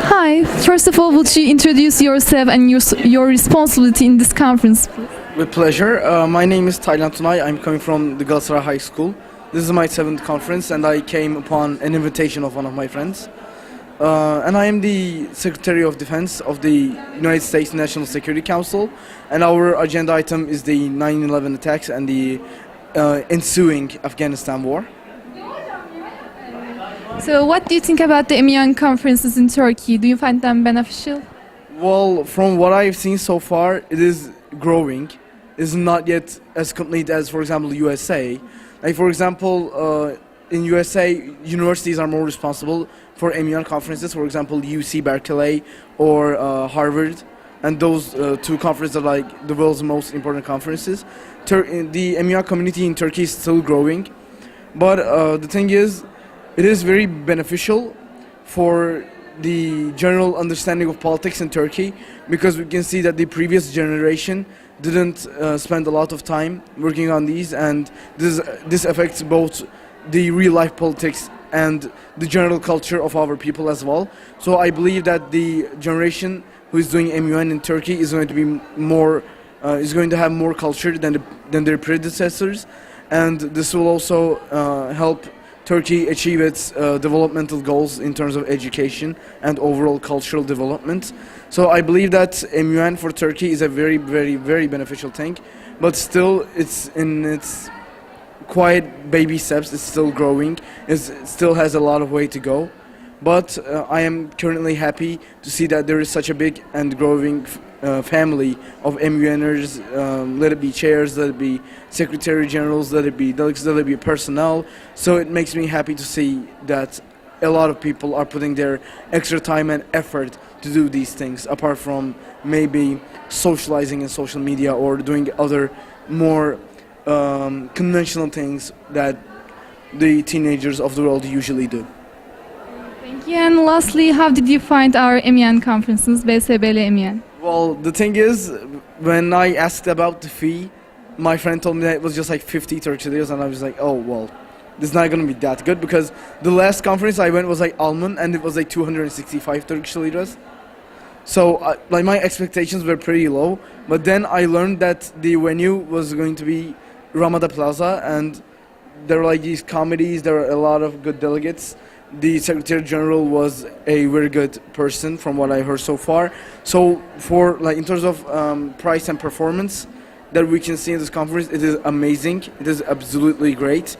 Hi, first of all, would you introduce yourself and your responsibility in this conference, please? With pleasure. My name is Taylan Tunay. I'm coming from the Galatasaray High School. This is my 7th conference and I came upon an invitation of one of my friends. And I am the Secretary of Defense of the United States National Security Council, and our agenda item is the 9/11 attacks and the ensuing Afghanistan war. So what do you think about the MEN conferences in Turkey? Do you find them beneficial? Well, from what I've seen so far, it is growing. It's not yet as complete as, for example, USA. Like, for example, in USA, universities are more responsible for MEN conferences. For example, UC Berkeley or Harvard, and those two conferences are like the world's most important conferences. The MEN community in Turkey is still growing, but the thing is, it is very beneficial for the general understanding of politics in Turkey, because we can see that the previous generation didn't spend a lot of time working on these, and this affects both the real-life politics and the general culture of our people as well. So I believe that the generation who is doing MEN in Turkey is going to be is going to have more culture than their predecessors, and this will also help Turkey achieve its developmental goals in terms of education and overall cultural development. So I believe that MEN for Turkey is a very, very, very beneficial thing, but still it's in its quiet baby steps. It's still growing. It still has a lot of way to go. But I am currently happy to see that there is such a big and growing family of MENers, let it be chairs, let it be secretary generals, let it be delegates, let it be personnel. So it makes me happy to see that a lot of people are putting their extra time and effort to do these things, apart from maybe socializing in social media or doing other more conventional things that the teenagers of the world usually do. Thank you. And lastly, how did you find our MEN conferences, Bsblmun MEN? Well, the thing is, when I asked about the fee, my friend told me that it was just like 50 Turkish liras, and I was like, oh, well, this is not going to be that good, because the last conference I went was like Alman, and it was like 265 Turkish liras. So like my expectations were pretty low, but then I learned that the venue was going to be Ramada Plaza, and there were like these committees, there were a lot of good delegates. The Secretary General was a very good person from what I heard so far. So for like in terms of price and performance that we can see in this conference, it is amazing. It is absolutely great.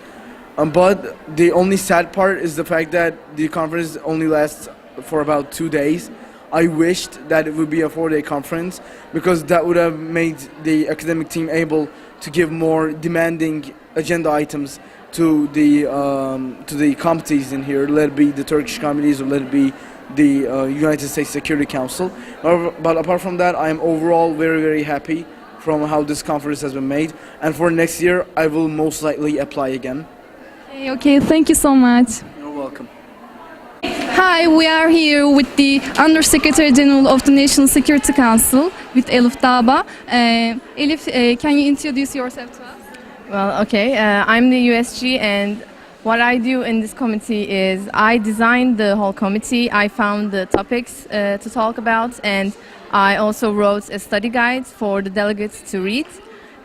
But the only sad part is the fact that the conference only lasts for about 2 days. I wished that it would be a 4-day conference, because that would have made the academic team able to give more demanding agenda items to the committees in here, let it be the Turkish committees or let it be the United States Security Council. But apart from that, I am overall very, very happy from how this conference has been made, and for next year I will most likely apply again. Okay, thank you so much. You're welcome. Hi, we are here with the Undersecretary General of the National Security Council, with Elif Daba. Elif, can you introduce yourself to us? Well, okay, I'm the USG, and what I do in this committee is I designed the whole committee. I found the topics to talk about, and I also wrote a study guide for the delegates to read.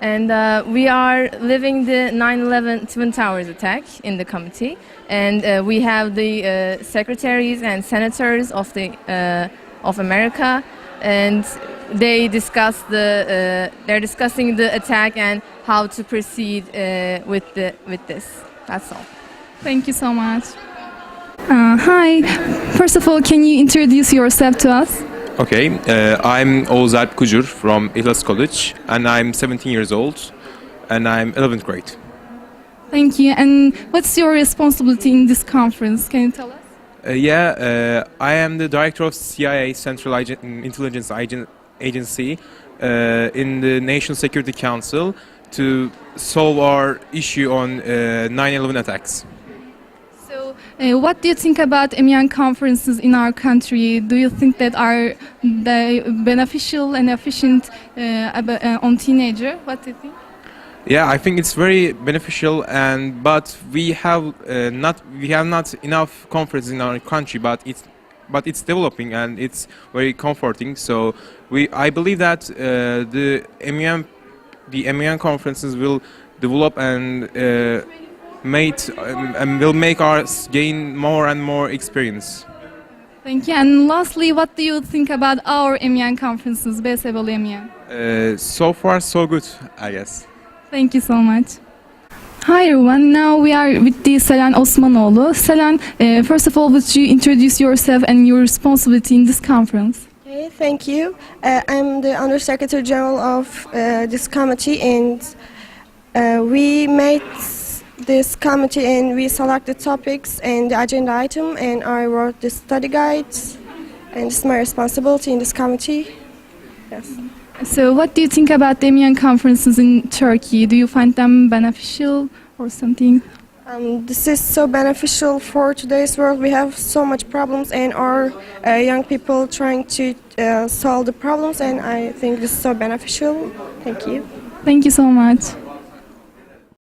And we are living the 9/11 Twin Towers attack in the committee, and we have the secretaries and senators of America, and they're discussing the attack and how to proceed with this. That's all. Thank you so much. Hi, first of all, can you introduce yourself to us? Okay, I'm Oğuz Alp Kucur from İhlas College, and I'm 17 years old, and I'm 11th grade. Thank you. And what's your responsibility in this conference? Can you tell us? I am the director of CIA Central Intelligence Agency in the National Security Council to solve our issue on 9/11 attacks. So, what do you think about MEN conferences in our country? Do you think that are they beneficial and efficient on teenager? What do you think? Yeah, I think it's very beneficial, but we have not enough conferences in our country. But but it's developing and it's very comforting. So I believe that the MEN conferences will develop and will make us gain more and more experience. Thank you. And lastly, what do you think about our MEN conferences, Bsblmun? So far, so good, I guess. Thank you so much. Hi everyone, now we are with the Selen Osmanoğlu. Selen, first of all, would you introduce yourself and your responsibility in this conference? Okay, thank you. I'm the Under Secretary General of this committee, and we made this committee and we selected topics and the agenda item, and I wrote the study guides, and it's my responsibility in this committee. Yes. So what do you think about the MEN conferences in Turkey? Do you find them beneficial or something? This is so beneficial for today's world. We have so much problems, and our young people trying to solve the problems, and I think this is so beneficial. Thank you. Thank you so much.